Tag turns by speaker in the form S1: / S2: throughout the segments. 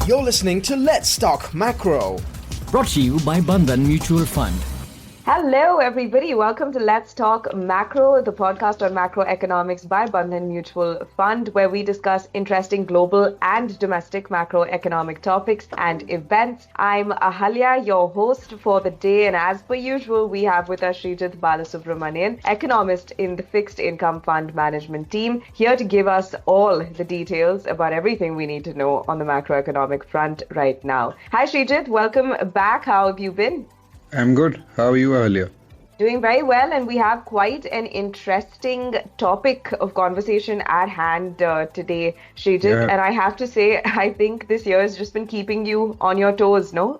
S1: You're listening to Let's Talk Macro.
S2: Brought to you by Bandhan Mutual Fund.
S3: Hello, everybody. Welcome to Let's Talk Macro, the podcast on macroeconomics by Bandhan Mutual Fund, where we discuss interesting global and domestic macroeconomic topics and events. I'm Ahalya, your host for the day, and as per usual, we have with us Sreejith Balasubramanian, economist in the fixed income fund management team, here to give us all the details about everything we need to know on the macroeconomic front right now. Hi, Sreejith. Welcome back. How have you been?
S4: I'm good. How are you earlier?
S3: Doing very well, and we have quite an interesting topic of conversation at hand today, Sreejith.
S4: Yeah.
S3: And I have to say, I think this year has just been keeping you on your toes, no?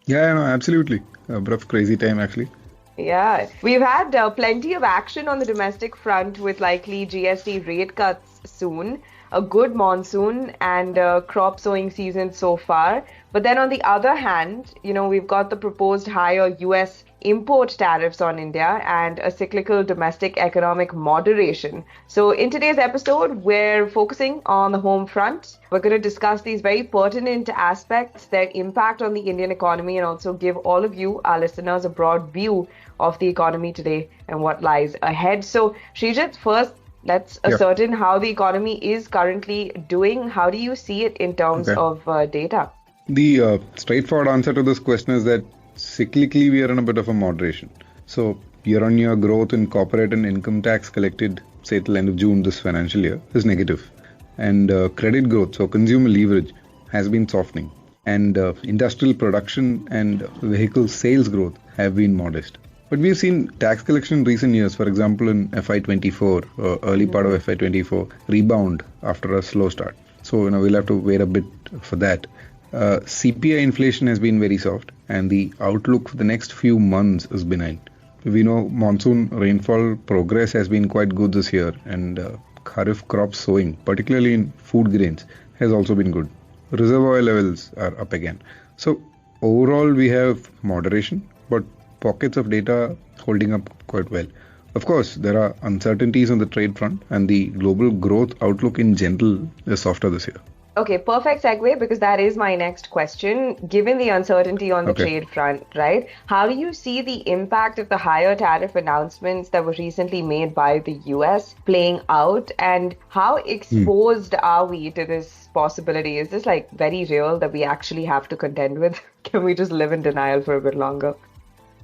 S4: Yeah, no, absolutely. A bit of crazy time, actually.
S3: Yeah, we've had plenty of action on the domestic front with likely GST rate cuts soon, a good monsoon and crop sowing season so far. But then on the other hand, we've got the proposed higher US import tariffs on India and a cyclical domestic economic moderation. So in today's episode, we're focusing on the home front. We're going to discuss these very pertinent aspects, their impact on the Indian economy, and also give all of you, our listeners, a broad view of the economy today and what lies ahead. So Sreejith, first, let's ascertain how the economy is currently doing. How do you see it in terms of data?
S4: The straightforward answer to this question is that cyclically we are in a bit of a moderation. So year-on-year growth in corporate and income tax collected, say till end of June this financial year, is negative. And credit growth, so consumer leverage, has been softening. And industrial production and vehicle sales growth have been modest. But we've seen tax collection in recent years, for example in FY24, early part of FY24, rebound after a slow start. So we'll have to wait a bit for that. CPI inflation has been very soft, and the outlook for the next few months is benign. We know monsoon rainfall progress has been quite good this year, and kharif crop sowing, particularly in food grains, has also been good. Reservoir levels are up again. So overall we have moderation, but pockets of data holding up quite well. Of course, there are uncertainties on the trade front, and the global growth outlook in general is softer this year.
S3: Okay, perfect segue, because that is my next question. Given the uncertainty on the trade front, right, how do you see the impact of the higher tariff announcements that were recently made by the US playing out, and how exposed are we to this possibility? Is this very real that we actually have to contend with? Can we just live in denial for a bit longer?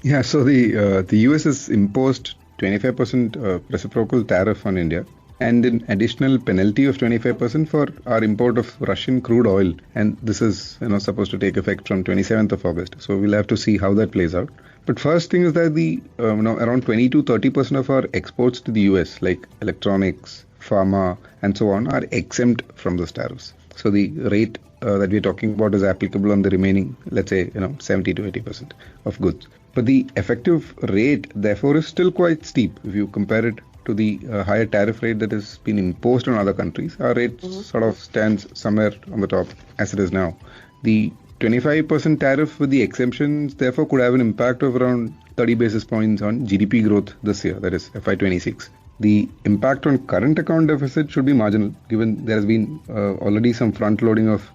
S4: Yeah, so the US has imposed 25% reciprocal tariff on India, and an additional penalty of 25% for our import of Russian crude oil. And this is supposed to take effect from 27th of August. So we'll have to see how that plays out. But first thing is that the around 20 to 30% of our exports to the US, like electronics, pharma, and so on, are exempt from those tariffs. So the rate that we're talking about is applicable on the remaining, let's say, 70 to 80% of goods. But the effective rate, therefore, is still quite steep if you compare it to the higher tariff rate that has been imposed on other countries. Our rate sort of stands somewhere on the top as it is now. The 25% tariff with the exemptions, therefore, could have an impact of around 30 basis points on GDP growth this year, that is FY26. The impact on current account deficit should be marginal, given there has been already some front loading of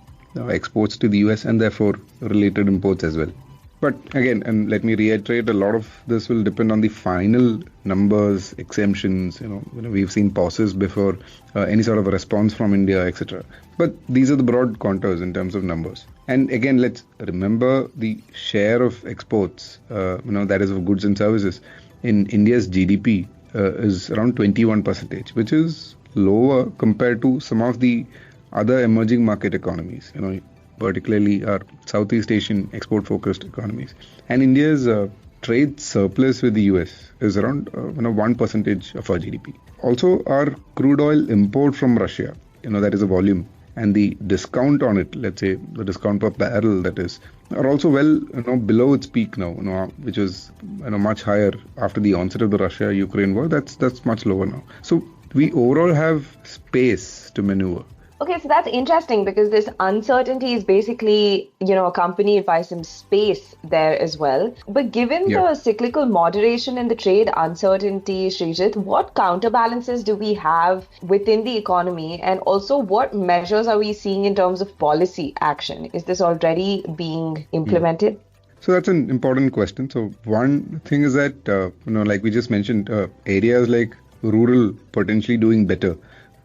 S4: exports to the US and therefore related imports as well. But again, and let me reiterate, a lot of this will depend on the final numbers, exemptions. We've seen pauses before any sort of a response from India, etc. But these are the broad contours in terms of numbers. And again, let's remember the share of exports, that is of goods and services in India's GDP is around 21%, which is lower compared to some of the other emerging market economies. Particularly our Southeast Asian export-focused economies. And India's trade surplus with the US is around 1% of our GDP. Also, our crude oil import from Russia, that is a volume, and the discount on it, let's say the discount per barrel, that is, are also well below its peak now, which is much higher after the onset of the Russia-Ukraine war. That's much lower now. So we overall have space to maneuver.
S3: Okay, so that's interesting because this uncertainty is basically, accompanied by some space there as well. But given
S4: Yeah.
S3: the cyclical moderation in the trade uncertainty, Sreejith, what counterbalances do we have within the economy? And also, what measures are we seeing in terms of policy action? Is this already being implemented?
S4: So that's an important question. So one thing is that, like we just mentioned, areas like rural potentially doing better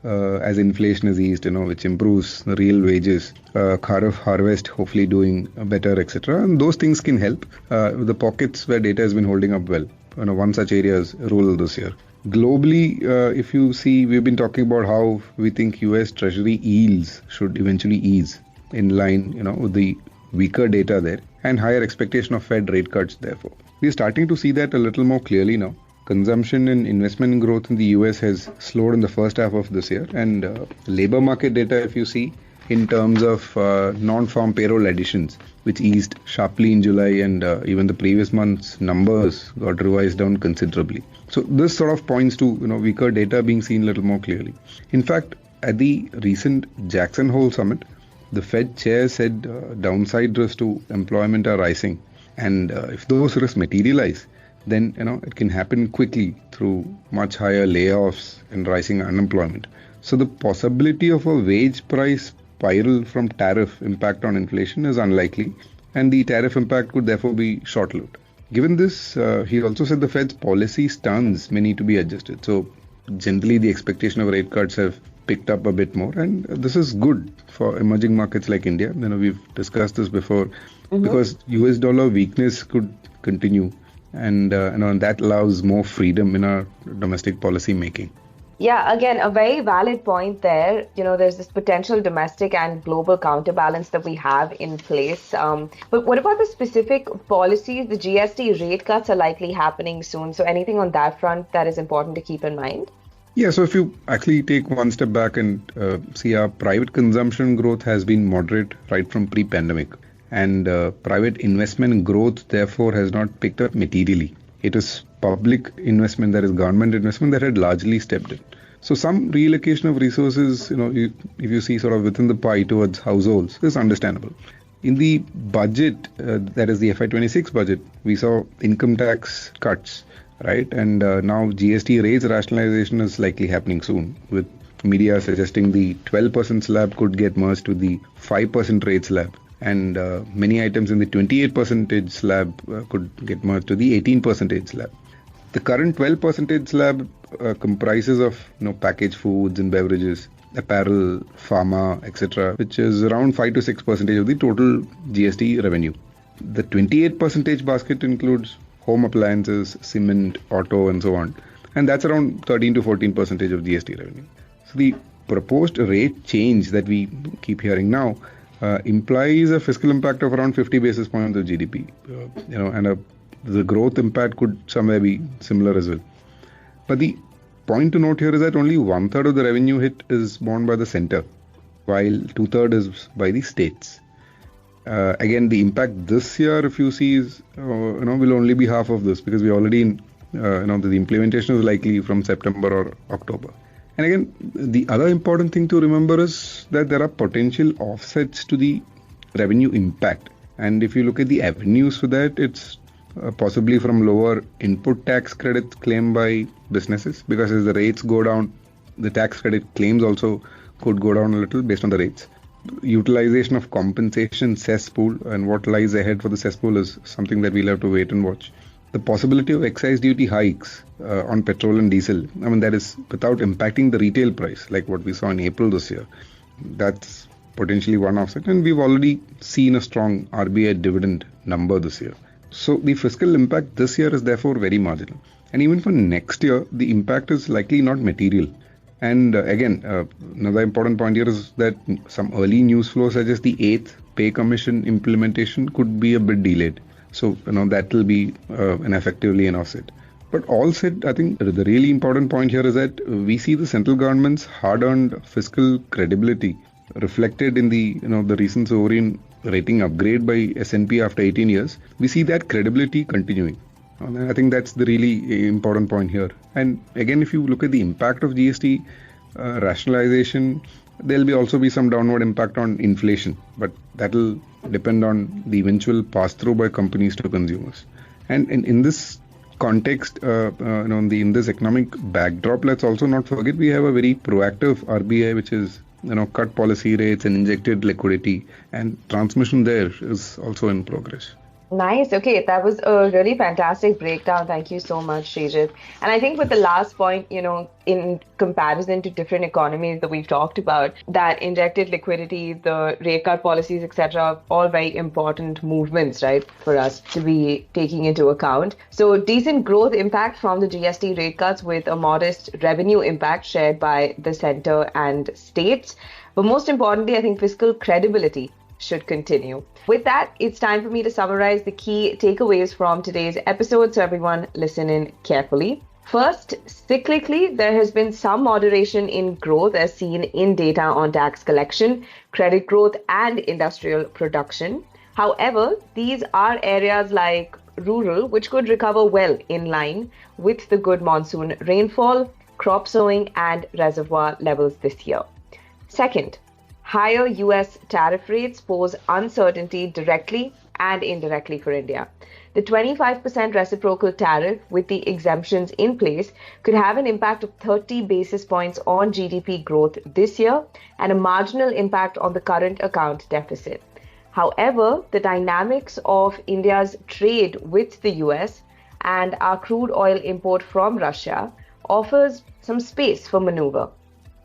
S4: as inflation is eased, which improves the real wages, Kharif harvest hopefully doing better, etc. And those things can help. The pockets where data has been holding up well. One such area is rural this year. Globally, if you see, we've been talking about how we think US Treasury yields should eventually ease in line, with the weaker data there and higher expectation of Fed rate cuts, therefore. We're starting to see that a little more clearly now. Consumption and investment growth in the US has slowed in the first half of this year, and labor market data, if you see, in terms of non-farm payroll additions, which eased sharply in July, and even the previous month's numbers got revised down considerably. So this sort of points to weaker data being seen a little more clearly. In fact, at the recent Jackson Hole summit, the Fed chair said downside risks to employment are rising, and if those risks materialize, then it can happen quickly through much higher layoffs and rising unemployment. So the possibility of a wage price spiral from tariff impact on inflation is unlikely, and the tariff impact could therefore be short-lived. Given this, he also said the Fed's policy stance may need to be adjusted. So generally the expectation of rate cuts have picked up a bit more, and this is good for emerging markets like India. We've discussed this before, because US dollar weakness could continue, and that allows more freedom in our domestic policy making.
S3: Yeah, again, a very valid point there. There's this potential domestic and global counterbalance that we have in place. But what about the specific policies? The GST rate cuts are likely happening soon. So anything on that front that is important to keep in mind?
S4: Yeah, so if you actually take one step back and see, our private consumption growth has been moderate right from pre-pandemic. And private investment growth, therefore, has not picked up materially. It is public investment, that is government investment, that had largely stepped in. So some reallocation of resources, if you see sort of within the pie towards households, is understandable. In the budget, that is the FY26 budget, we saw income tax cuts, right? And now GST rates rationalization is likely happening soon, with media suggesting the 12% slab could get merged with the 5% rate slab. And many items in the 28% slab could get merged to the 18% slab. The current 12% slab comprises of packaged foods and beverages, apparel, pharma, etc., which is around 5 to 6% of the total GST revenue. The 28% basket includes home appliances, cement, auto, and so on, and that's around 13 to 14% of GST revenue. So the proposed rate change that we keep hearing now implies a fiscal impact of around 50 basis points of GDP, and the growth impact could somewhere be similar as well. But the point to note here is that only 1/3 of the revenue hit is borne by the center, while 2/3 is by the states. Again, the impact this year, if you see, is will only be half of this, because we already the implementation is likely from September or October. And again, the other important thing to remember is that there are potential offsets to the revenue impact. And if you look at the avenues for that, it's possibly from lower input tax credits claimed by businesses, because as the rates go down, the tax credit claims also could go down a little based on the rates. Utilization of compensation cesspool, and what lies ahead for the cesspool is something that we'll have to wait and watch. The possibility of excise duty hikes on petrol and diesel, that is without impacting the retail price, like what we saw in April this year. That's potentially one offset, and we've already seen a strong RBI dividend number this year. So the fiscal impact this year is therefore very marginal. And even for next year, the impact is likely not material. And again, another important point here is that some early news flow suggests the 8th pay commission implementation could be a bit delayed. So, that will be effectively an offset. But all said, I think the really important point here is that we see the central government's hard-earned fiscal credibility reflected in the recent sovereign rating upgrade by S&P after 18 years. We see that credibility continuing. And I think that's the really important point here. And again, if you look at the impact of GST, rationalization, there'll be also be some downward impact on inflation, but that will depend on the eventual pass-through by companies to consumers. And in this context, in this economic backdrop, let's also not forget we have a very proactive RBI, which is cut policy rates and injected liquidity, and transmission there is also in progress.
S3: Nice. Okay, that was a really fantastic breakdown. Thank you so much, Sreejith. And I think with the last point, in comparison to different economies that we've talked about, that injected liquidity, the rate cut policies, etc., all very important movements, right, for us to be taking into account. So decent growth impact from the GST rate cuts with a modest revenue impact shared by the center and states. But most importantly, I think fiscal credibility should continue. With that, it's time for me to summarize the key takeaways from today's episode, so everyone listen in carefully. First, cyclically, there has been some moderation in growth as seen in data on tax collection, credit growth, and industrial production. However, these are areas like rural, which could recover well in line with the good monsoon rainfall, crop sowing, and reservoir levels this year. Second, higher US tariff rates pose uncertainty directly and indirectly for India. The 25% reciprocal tariff with the exemptions in place could have an impact of 30 basis points on GDP growth this year and a marginal impact on the current account deficit. However, the dynamics of India's trade with the US and our crude oil import from Russia offers some space for maneuver.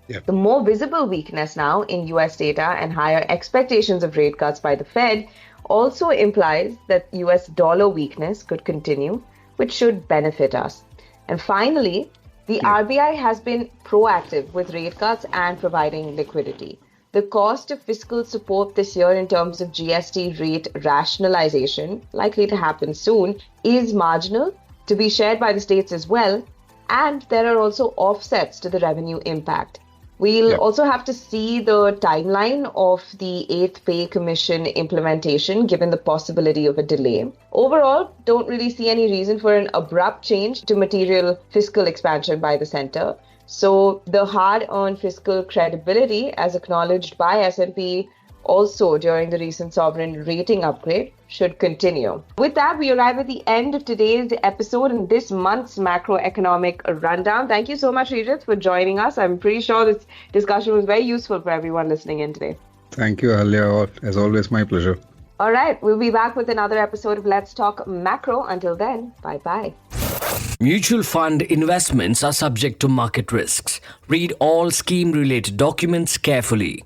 S4: Yeah.
S3: The more visible weakness now in US data and higher expectations of rate cuts by the Fed also implies that US dollar weakness could continue, which should benefit us. And finally, the RBI has been proactive with rate cuts and providing liquidity. The cost of fiscal support this year in terms of GST rate rationalisation, likely to happen soon, is marginal, to be shared by the states as well, and there are also offsets to the revenue impact. We'll also have to see the timeline of the 8th Pay Commission implementation, given the possibility of a delay. Overall, don't really see any reason for an abrupt change to material fiscal expansion by the centre. So the hard-earned fiscal credibility, as acknowledged by S&P also during the recent sovereign rating upgrade, should continue. With that, we arrive at the end of today's episode and this month's macroeconomic rundown. Thank you so much, Sreejith, for joining us. I'm pretty sure this discussion was very useful for everyone listening in today.
S4: Thank you, Ahalya. As always, my pleasure.
S3: All right, we'll be back with another episode of Let's Talk Macro. Until then, bye-bye.
S2: Mutual fund investments are subject to market risks. Read all scheme-related documents carefully.